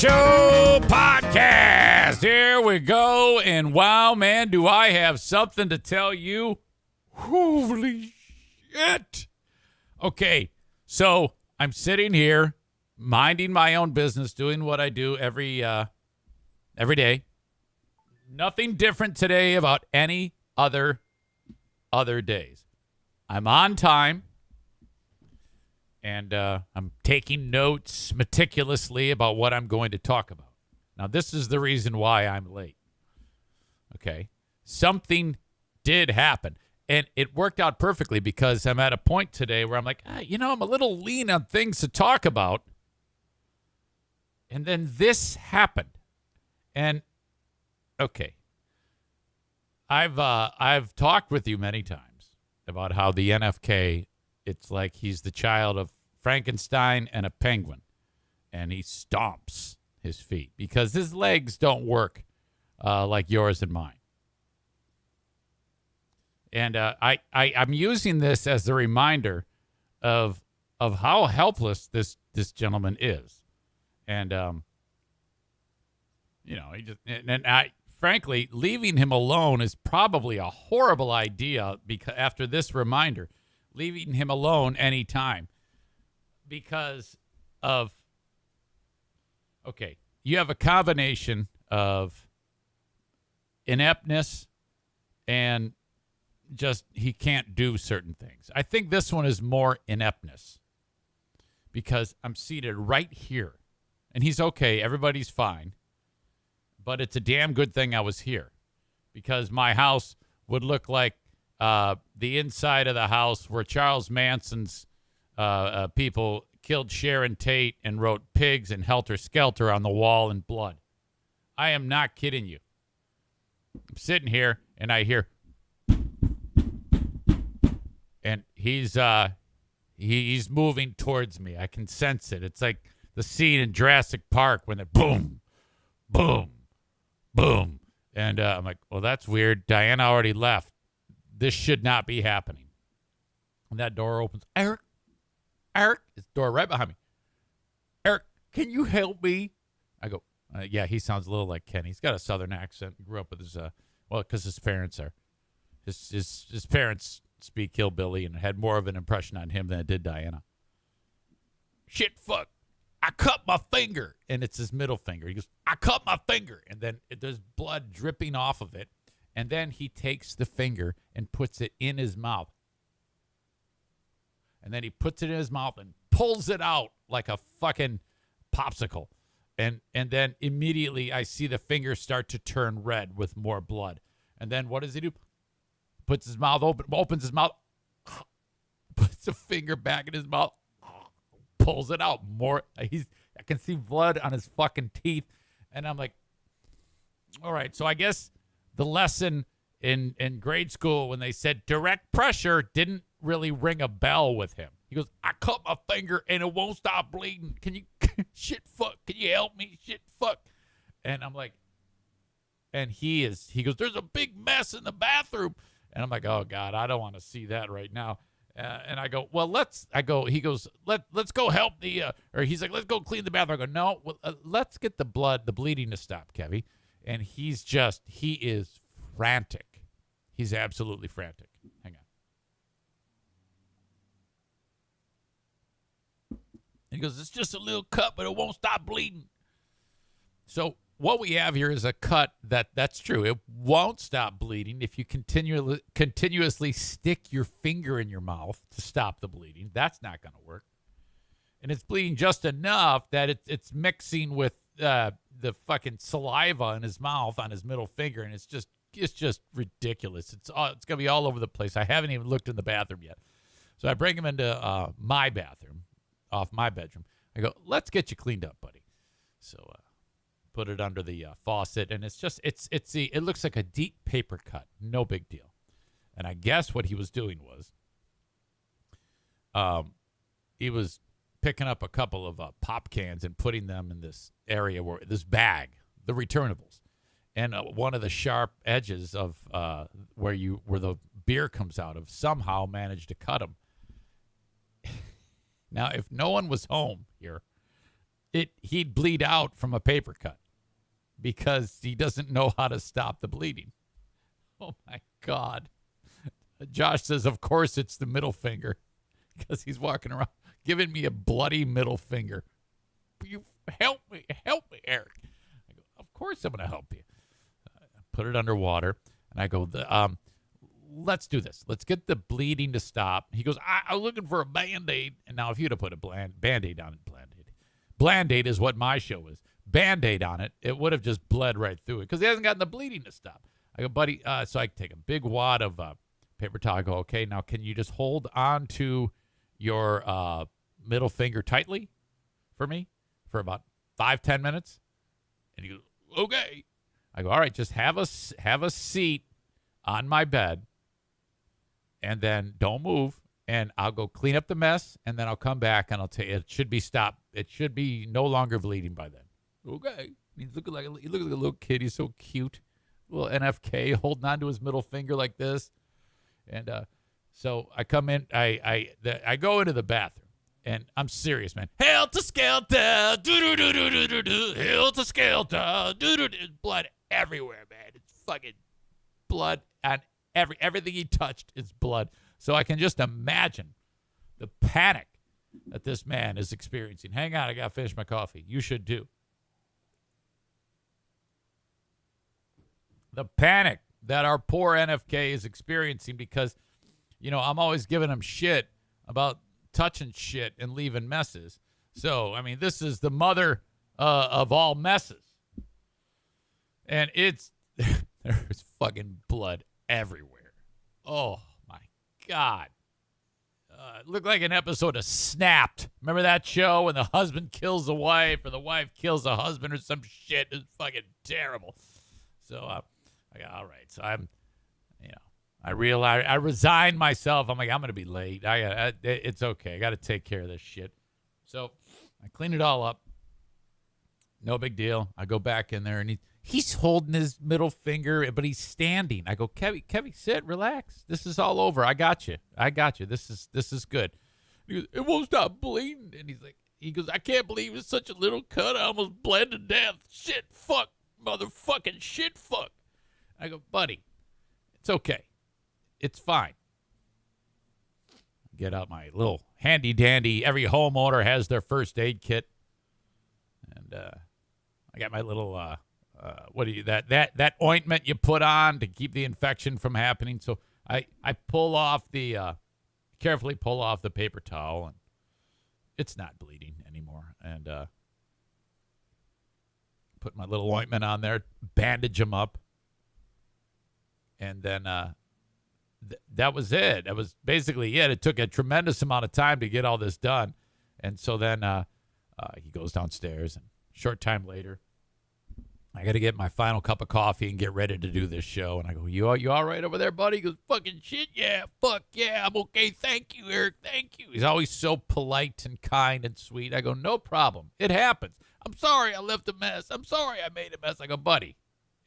Show podcast. Here we go. And wow, man, do I have something to tell you. Holy shit. Okay, so I'm sitting here minding my own business, doing what I do every day. Nothing different today about any other days. I'm on time. And I'm taking notes meticulously about what I'm going to talk about. Now, this is the reason why I'm late. Okay? Something did happen. And it worked out perfectly because I'm at a point today where I'm like, I'm a little lean on things to talk about. And then this happened. And, okay. I've talked with you many times about how the NFK, it's like he's the child of Frankenstein and a penguin, and he stomps his feet because his legs don't work like yours and mine. And I'm using this as a reminder of how helpless this gentleman is, and frankly, leaving him alone is probably a horrible idea because after this reminder. Leaving him alone anytime because of, you have a combination of ineptness and just he can't do certain things. I think this one is more ineptness because I'm seated right here and he's okay. Everybody's fine, but it's a damn good thing I was here because my house would look like the inside of the house where Charles Manson's people killed Sharon Tate and wrote pigs and Helter Skelter on the wall in blood. I am not kidding you. I'm sitting here and I hear, and he's moving towards me. I can sense it. It's like the scene in Jurassic Park when they boom, boom, boom. And I'm like, well, that's weird. Diana already left. This should not be happening. And that door opens. Eric, it's the door right behind me. Eric, can you help me? I go, yeah, he sounds a little like Kenny. He's got a southern accent. He grew up with his, because his parents are, his parents speak hillbilly and had more of an impression on him than it did Diana. Shit, fuck. I cut my finger. And it's his middle finger. He goes, I cut my finger. And then there's blood dripping off of it. And then he takes the finger and puts it in his mouth. And then he puts it in his mouth and pulls it out like a fucking popsicle. And then immediately I see the finger start to turn red with more blood. And then what does he do? Puts his mouth open, opens his mouth, puts the finger back in his mouth, pulls it out more. I can see blood on his fucking teeth. And I'm like, all right, so I guess the lesson in grade school when they said direct pressure didn't really ring a bell with him. He goes, I cut my finger and it won't stop bleeding. Can you, shit, fuck, can you help me? Shit, fuck. And I'm like, and he goes, there's a big mess in the bathroom. And I'm like, oh God, I don't want to see that right now. And I go, well, he goes, let's go help or he's like, let's go clean the bathroom. I go, no, well, let's get the bleeding to stop, Kevy. And he is frantic. He's absolutely frantic. Hang on. And he goes, it's just a little cut, but it won't stop bleeding. So what we have here is a cut that's true. It won't stop bleeding if you continuously stick your finger in your mouth to stop the bleeding. That's not going to work. And it's bleeding just enough that it's mixing with the fucking saliva in his mouth on his middle finger, and it's just ridiculous. It's gonna be all over the place. I haven't even looked in the bathroom yet, so I bring him into my bathroom, off my bedroom. I go, let's get you cleaned up, buddy. So put it under the faucet, and it looks like a deep paper cut, no big deal. And I guess what he was doing was, he was picking up a couple of pop cans and putting them in this area this bag, the returnables, and one of the sharp edges of where the beer comes out of somehow managed to cut him. Now, if no one was home here, he'd bleed out from a paper cut because he doesn't know how to stop the bleeding. Oh, my God. Josh says, of course it's the middle finger because he's walking around giving me a bloody middle finger. You help me, Eric. I go, of course I'm going to help you. Put it underwater, and I go, let's do this. Let's get the bleeding to stop. He goes, I'm looking for a Band-Aid. And now if you'd have put a Band-Aid on it, Band-Aid is what my show is. Band-Aid on it, it would have just bled right through it because he hasn't gotten the bleeding to stop. I go, buddy, so I take a big wad of paper towel. I go, okay, now can you just hold on to your middle finger tightly for me for about 5-10 minutes? And he goes, okay. I go, all right, just have a seat on my bed, and then don't move, and I'll go clean up the mess, and then I'll come back, and I'll tell you, it should be stopped. It should be no longer bleeding by then. Okay. He looks like a little kid. He's so cute. Little NFK holding on to his middle finger like this. And so I come in. I go into the bathroom, and I'm serious, man. Helter-skelter. Do-do-do-do-do-do-do. Helter-skelter. Do-do-do. Blood everywhere, man. It's fucking blood on everything he touched is blood. So I can just imagine the panic that this man is experiencing. Hang on, I got to finish my coffee. You should too. The panic that our poor NFK is experiencing because, I'm always giving him shit about touching shit and leaving messes. So, I mean, this is the mother of all messes. And there's fucking blood everywhere. Oh, my God. It looked like an episode of Snapped. Remember that show when the husband kills the wife or the wife kills the husband or some shit? It's fucking terrible. So, I got, all right. So I realized, I resigned myself. I'm like, I'm going to be late. It's okay. I got to take care of this shit. So I clean it all up. No big deal. I go back in there, and he's holding his middle finger, but he's standing. I go, Kevy, sit, relax. This is all over. I got you. This is good. He goes, it won't stop bleeding. And he goes, I can't believe it's such a little cut. I almost bled to death. Shit, fuck, motherfucking shit, fuck. I go, buddy, it's okay. It's fine. Get out my little handy dandy. Every homeowner has their first aid kit. And I got my little, that ointment you put on to keep the infection from happening. So I carefully pull off the paper towel, and it's not bleeding anymore. And put my little ointment on there, bandage him up. And then that was it. That was basically it. It took a tremendous amount of time to get all this done. And so then he goes downstairs, and short time later, I got to get my final cup of coffee and get ready to do this show. And I go, you all right over there, buddy? He goes, fucking shit, yeah, fuck yeah, I'm okay. Thank you, Eric, thank you. He's always so polite and kind and sweet. I go, no problem. It happens. I'm sorry I left a mess. I'm sorry I made a mess. I go, buddy,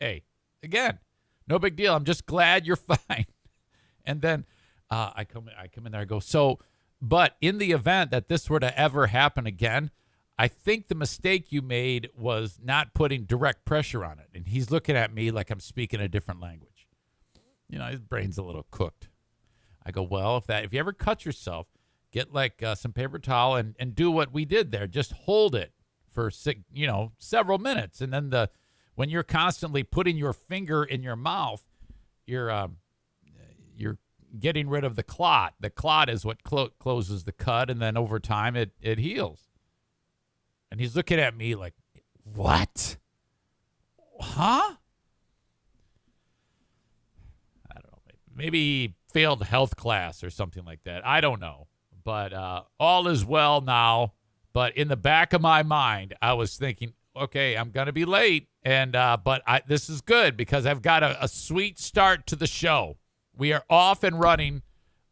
hey, again, no big deal. I'm just glad you're fine. And then I come in there. I go, so, but in the event that this were to ever happen again, I think the mistake you made was not putting direct pressure on it. And he's looking at me like I'm speaking a different language. His brain's a little cooked. I go, well, if you ever cut yourself, get like some paper towel and do what we did there. Just hold it for several minutes, and then when you're constantly putting your finger in your mouth, you're getting rid of the clot. The clot is what closes the cut, and then over time it heals. And he's looking at me like, what? Huh? I don't know. Maybe he failed health class or something like that. I don't know. But all is well now. But in the back of my mind, I was thinking, okay, I'm going to be late. But this is good because I've got a sweet start to the show. We are off and running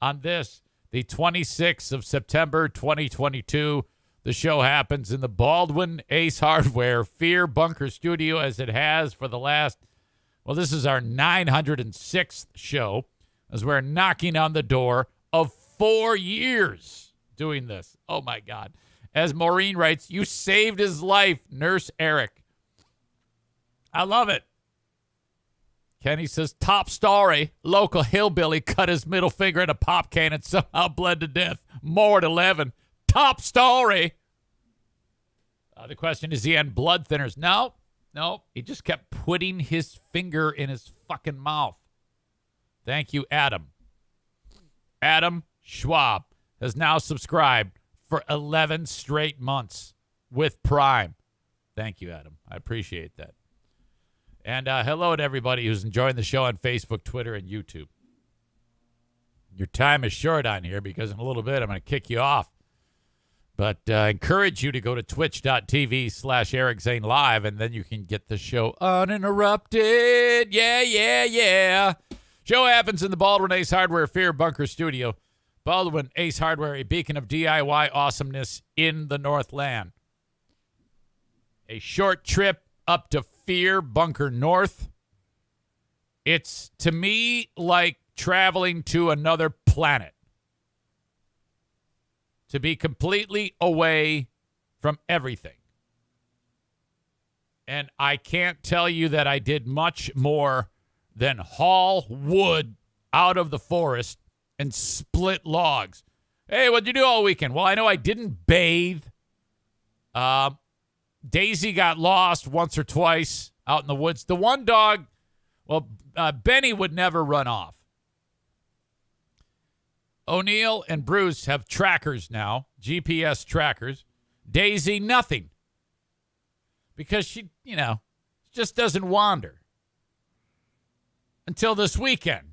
on this, the 26th of September, 2022. The show happens in the Baldwin Ace Hardware Fear Bunker Studio as it has for the last, this is our 906th show as we're knocking on the door of 4 years doing this. Oh, my God. As Maureen writes, you saved his life, Nurse Eric. I love it. Kenny says, top story. Local hillbilly cut his middle finger in a pop can and somehow bled to death. More at 11. Top story. The question is, he on blood thinners? No. He just kept putting his finger in his fucking mouth. Thank you, Adam. Adam Schwab has now subscribed for 11 straight months with Prime. Thank you, Adam. I appreciate that. And hello to everybody who's enjoying the show on Facebook, Twitter, and YouTube. Your time is short on here because in a little bit I'm going to kick you off. But I encourage you to go to twitch.tv/Eric Zane Live, and then you can get the show uninterrupted. Yeah. Show happens in the Baldwin Ace Hardware Fear Bunker Studio. Baldwin Ace Hardware, a beacon of DIY awesomeness in the Northland. A short trip up to Fear Bunker North. It's, to me, like traveling to another planet. To be completely away from everything. And I can't tell you that I did much more than haul wood out of the forest and split logs. Hey, what'd you do all weekend? Well, I know I didn't bathe. Daisy got lost once or twice out in the woods. The one dog, Benny would never run off. O'Neill and Bruce have trackers now, GPS trackers. Daisy, nothing. Because she, just doesn't wander. Until this weekend.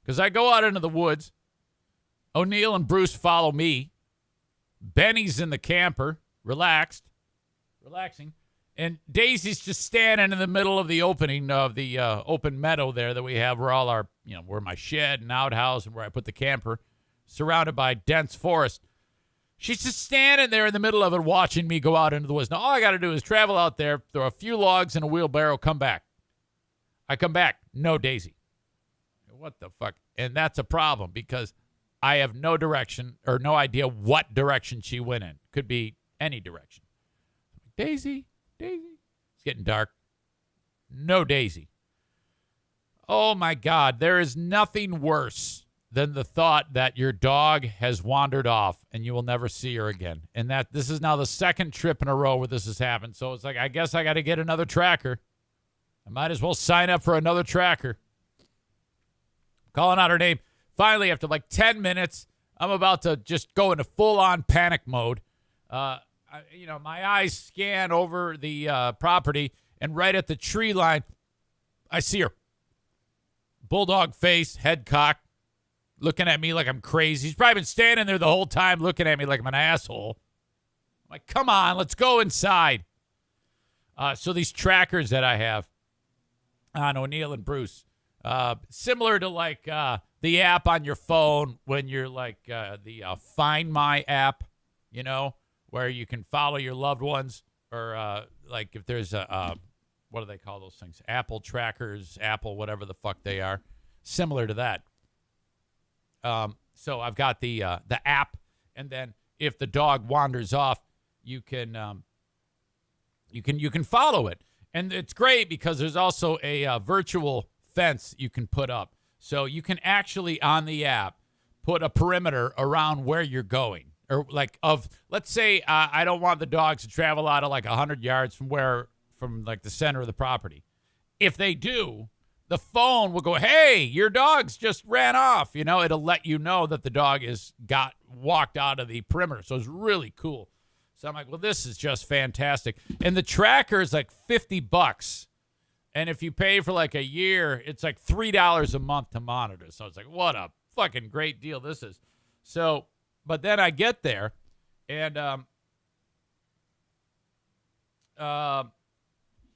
Because I go out into the woods. O'Neill and Bruce follow me. Benny's in the camper, relaxing. And Daisy's just standing in the middle of the opening of the open meadow there that we have where all our, where my shed and outhouse and where I put the camper, surrounded by dense forest. She's just standing there in the middle of it watching me go out into the woods. Now, all I got to do is travel out there, throw a few logs in a wheelbarrow, come back. I come back, no Daisy. What the fuck? And that's a problem because I have no direction or no idea what direction she went in. Could be any direction. Daisy. It's getting dark. No Daisy. Oh, my God. There is nothing worse than the thought that your dog has wandered off and you will never see her again. And that this is now the second trip in a row where this has happened. So it's like, I guess I got to get another tracker. I might as well sign up for another tracker. Calling out her name. Finally, after like 10 minutes, I'm about to just go into full-on panic mode. My eyes scan over the property, and right at the tree line, I see her. Bulldog face, head cocked, looking at me like I'm crazy. She's probably been standing there the whole time looking at me like I'm an asshole. I'm like, come on, let's go inside. So these trackers that I have on O'Neill and Bruce, similar to like the app on your phone when you're like the Find My app, where you can follow your loved ones, or like if there's what do they call those things? Apple trackers, Apple, whatever the fuck they are. Similar to that. So I've got the app, and then if the dog wanders off, you can follow it. And it's great because there's also a virtual fence you can put up. So you can actually, on the app, put a perimeter around where you're going. Or let's say I don't want the dogs to travel out of like 100 yards from like the center of the property. If they do, the phone will go, hey, your dog's just ran off. It'll let you know that the dog walked out of the perimeter. So it's really cool. So I'm like, well, this is just fantastic. And the tracker is like $50. And if you pay for like a year, it's like $3 a month to monitor. So it's like, what a fucking great deal this is. So, but then I get there, and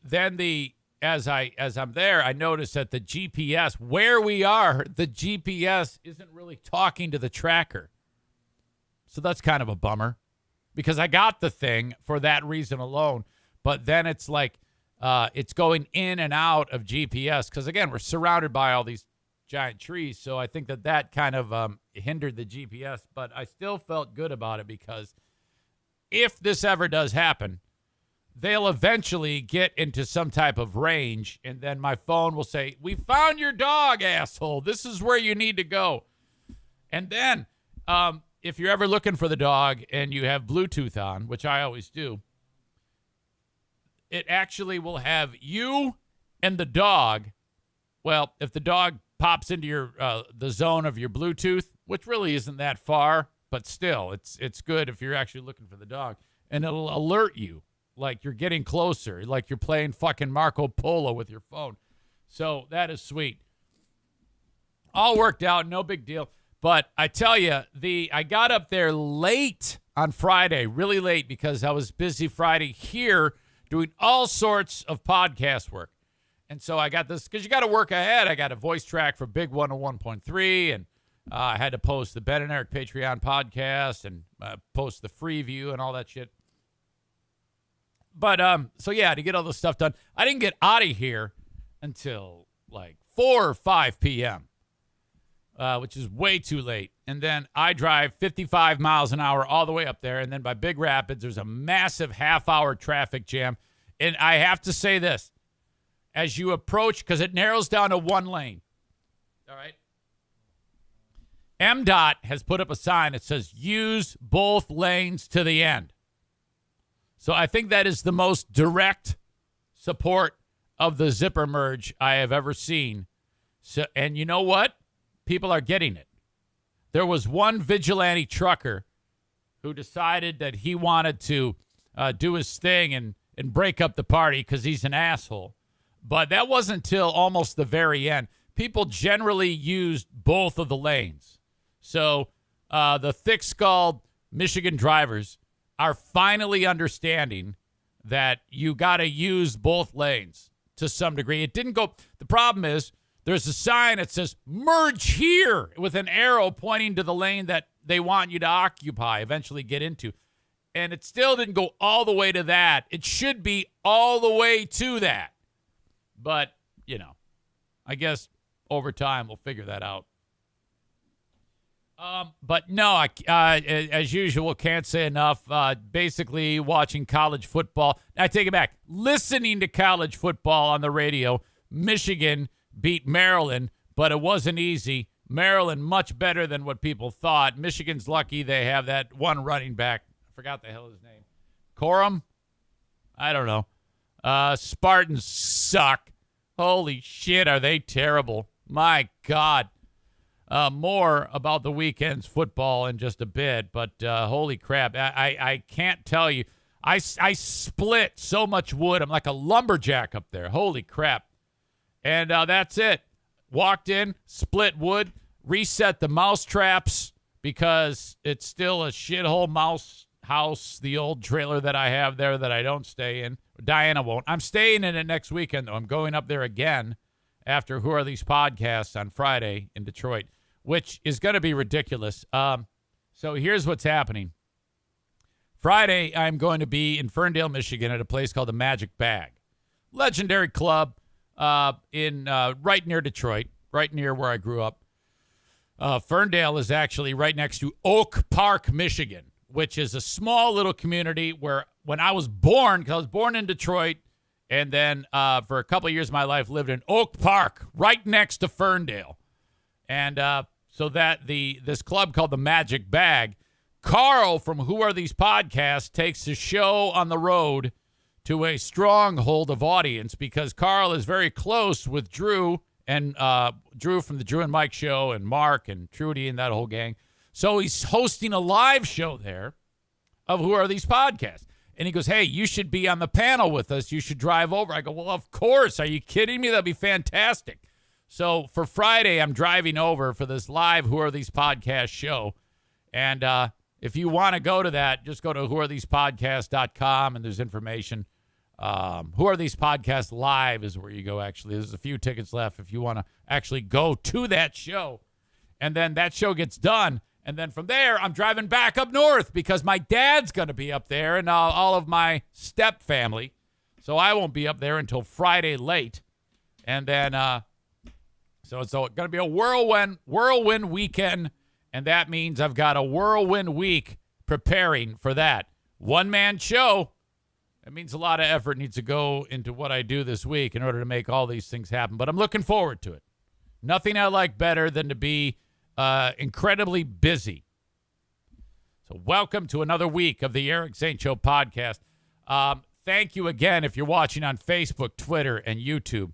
then as I'm there, I notice that the GPS, where we are, the GPS isn't really talking to the tracker. So that's kind of a bummer, because I got the thing for that reason alone. But then it's like it's going in and out of GPS because, again, we're surrounded by all these giant trees. So I think that kind of hindered the GPS, but I still felt good about it because if this ever does happen, they'll eventually get into some type of range, and then my phone will say, "We found your dog, asshole. This is where you need to go." And then if you're ever looking for the dog and you have Bluetooth on, which I always do, it actually will have you and the dog. Well, if the dog pops into your the zone of your Bluetooth, which really isn't that far, but still, it's good if you're actually looking for the dog, and it'll alert you like you're getting closer, like you're playing fucking Marco Polo with your phone. So that is sweet. All worked out, no big deal. But I tell you, I got up there late on Friday, really late, because I was busy Friday here doing all sorts of podcast work. And so I got this, because you got to work ahead. I got a voice track for Big 101.3, and I had to post the Ben and Eric Patreon podcast and post the free view and all that shit. But, so yeah, to get all this stuff done, I didn't get out of here until like 4 or 5 p.m., which is way too late. And then I drive 55 miles an hour all the way up there. And then by Big Rapids, there's a massive half-hour traffic jam. And I have to say this, as you approach, because it narrows down to one lane. All right. MDOT has put up a sign that says, "Use both lanes to the end." So I think that is the most direct support of the zipper merge I have ever seen. So, and you know what? People are getting it. There was one vigilante trucker who decided that he wanted to do his thing and break up the party because he's an asshole. But that wasn't until almost the very end. People generally used both of the lanes. So the thick-skulled Michigan drivers are finally understanding that you got to use both lanes to some degree. It didn't go. The problem is there's a sign that says "merge here" with an arrow pointing to the lane that they want you to occupy, eventually get into. And it still didn't go all the way to that. It should be all the way to that. But, you know, I guess over time we'll figure that out. But no, as usual, can't say enough. Basically watching college football. I take it back. Listening to college football on the radio. Michigan beat Maryland, but it wasn't easy. Maryland much better than what people thought. Michigan's lucky they have that one running back. I forgot the hell his name. Corum? I don't know. Spartans suck. Holy shit, are they terrible. My God. More about the weekend's football in just a bit, but holy crap. I can't tell you. I split so much wood. I'm like a lumberjack up there. Holy crap. And that's it. Walked in, split wood, reset the mouse traps because it's still a shithole mouse house, the old trailer that I have there that I don't stay in. Diana won't. I'm staying in it next weekend, though. I'm going up there again after Who Are These Podcasts on Friday in Detroit, which is going to be ridiculous. So here's what's happening. Friday, I'm going to be in Ferndale, Michigan at a place called the Magic Bag. Legendary club in right near Detroit, right near where I grew up. Ferndale is actually right next to Oak Park, Michigan, which is a small little community where when I was born, because I was born in Detroit, and then for a couple of years of my life lived in Oak Park, right next to Ferndale. And so that this club called the Magic Bag, Carl from Who Are These Podcasts takes the show on the road to a stronghold of audience because Carl is very close with Drew and Drew from the Drew and Mike show and Mark and Trudy and that whole gang. So he's hosting a live show there of Who Are These Podcasts. And he goes, "Hey, you should be on the panel with us. You should drive over." I go, "Well, of course. Are you kidding me? That'd be fantastic." So for Friday, I'm driving over for this live Who Are These Podcasts show. And if you want to go to that, just go to whoarethespodcasts.com and there's information. Who Are These Podcasts Live is where you go, actually. There's a few tickets left if you want to actually go to that show. And then that show gets done. And then from there, I'm driving back up north because my dad's going to be up there and all of my step family. So I won't be up there until Friday late. And then, so it's going to be a whirlwind weekend And that means I've got a whirlwind week preparing for that. One-man show. That means a lot of effort needs to go into what I do this week in order to make all these things happen. But I'm looking forward to it. Nothing I like better than to be incredibly busy. So welcome to another week of the Eric Zane Show podcast. Thank you again if you're watching on Facebook, Twitter, and YouTube.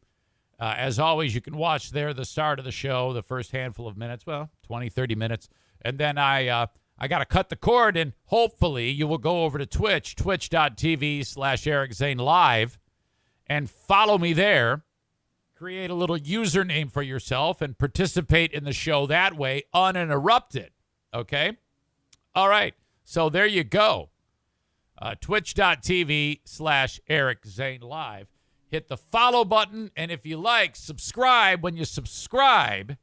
As always, you can watch there the start of the show, the first handful of minutes, 20, 30 minutes. And then I got to cut the cord, and hopefully you will go over to Twitch, twitch.tv/Eric Zane Live, and follow me there. Create a little username for yourself and participate in the show that way, uninterrupted. Okay? All right. So there you go. Twitch.tv/Eric Zane Live. Hit the follow button, and if you like, subscribe. When you subscribe,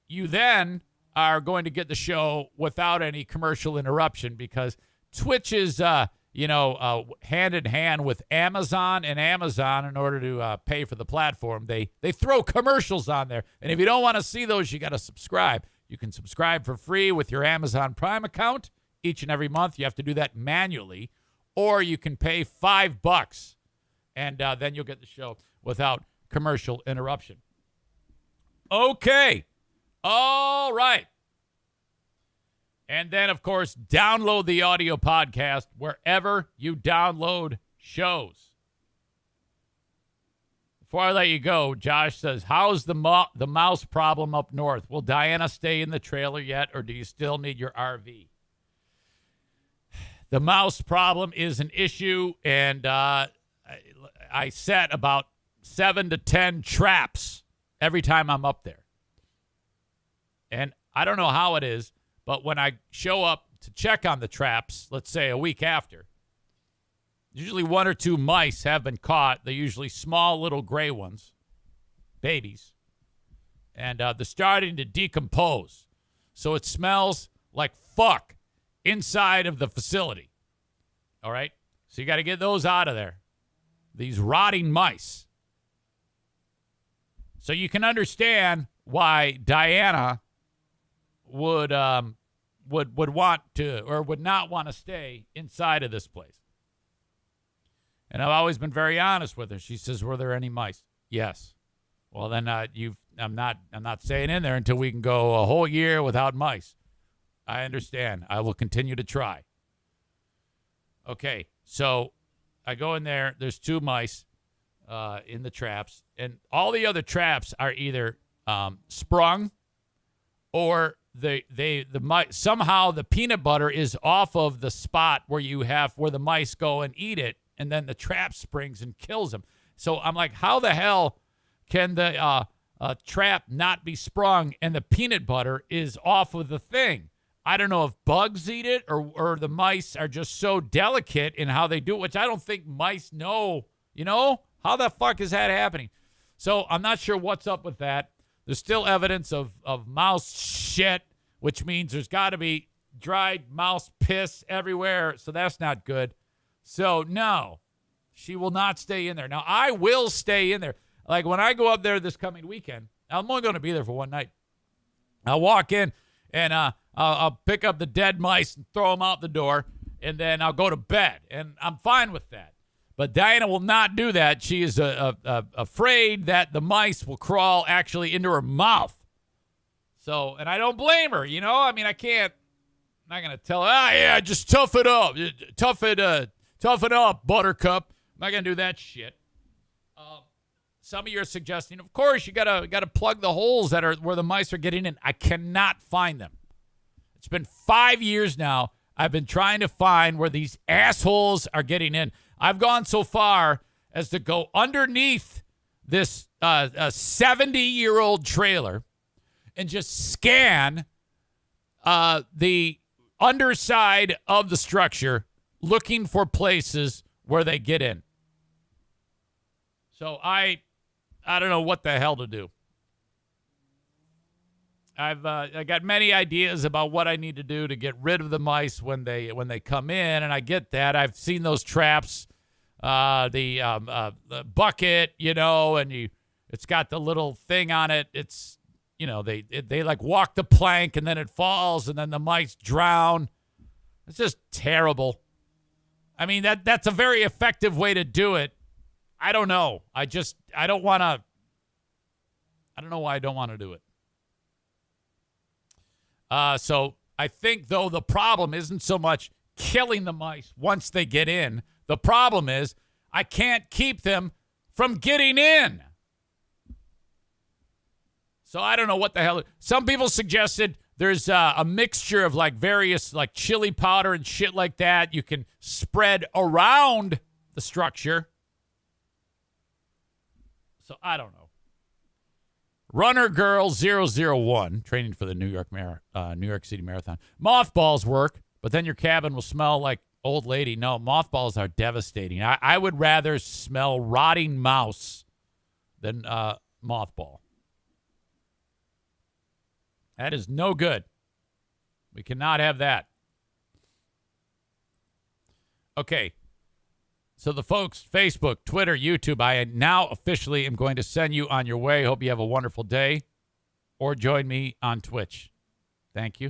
you then are going to get the show without any commercial interruption, because Twitch is, hand in hand with Amazon, and Amazon, in order to pay for the platform, they throw commercials on there. And if you don't want to see those, you got to subscribe. You can subscribe for free with your Amazon Prime account each and every month. You have to do that manually, or you can pay $5, and then you'll get the show without commercial interruption. Okay. All right. And then, of course, download the audio podcast wherever you download shows. Before I let you go, Josh says, how's the mouse problem up north? Will Diana stay in the trailer yet, or do you still need your RV? The mouse problem is an issue, and I set about 7 to 10 traps every time I'm up there. And I don't know how it is, but when I show up to check on the traps, let's say a week after, usually 1 or 2 mice have been caught. They're usually small little gray ones, babies. And they're starting to decompose. So it smells like fuck inside of the facility. All right? So you got to get those out of there. These rotting mice. So you can understand why Diana would want to, or would not want to stay inside of this place. And I've always been very honest with her. She says, "Were there any mice?" Yes. Well, then I'm not staying in there until we can go a whole year without mice. I understand. I will continue to try. Okay, so I go in there. There's 2 mice in the traps, and all the other traps are either sprung, or somehow the peanut butter is off of the spot where the mice go and eat it, and then the trap springs and kills them. So I'm like, how the hell can the trap not be sprung and the peanut butter is off of the thing? I don't know if bugs eat it or the mice are just so delicate in how they do it, which I don't think mice know. You know, how the fuck is that happening? So I'm not sure what's up with that. There's still evidence of mouse shit, which means there's got to be dried mouse piss everywhere. So that's not good. So no, she will not stay in there. Now, I will stay in there. Like when I go up there this coming weekend, I'm only going to be there for one night. I'll walk in and I'll pick up the dead mice and throw them out the door, and then I'll go to bed, and I'm fine with that. But Diana will not do that. She is afraid that the mice will crawl actually into her mouth. So, and I don't blame her, you know? I mean, I'm not going to tell her, just tough it up. Toughen up, Buttercup. I'm not going to do that shit. Some of you are suggesting, of course, you gotta plug the holes that are where the mice are getting in. I cannot find them. It's been 5 years now. I've been trying to find where these assholes are getting in. I've gone so far as to go underneath this 70-year-old trailer and just scan the underside of the structure, looking for places where they get in. So I don't know what the hell to do. I got many ideas about what I need to do to get rid of the mice when they come in, and I get that. I've seen those traps, the bucket, you know, and it's got the little thing on it. It's they like walk the plank and then it falls and then the mice drown. It's just terrible. I mean, that's a very effective way to do it. I don't know. I don't want to. I don't know why I don't want to do it. So I think, though, the problem isn't so much killing the mice once they get in. The problem is I can't keep them from getting in. So I don't know what the hell. Some people suggested there's a mixture of like various like chili powder and shit like that you can spread around the structure. So I don't know. Runner Girl 001, training for the New York City Marathon. Mothballs work, but then your cabin will smell like old lady. No, mothballs are devastating. I would rather smell rotting mouse than mothball. That is no good. We cannot have that. Okay. So the folks, Facebook, Twitter, YouTube, I now officially am going to send you on your way. Hope you have a wonderful day. Or join me on Twitch. Thank you.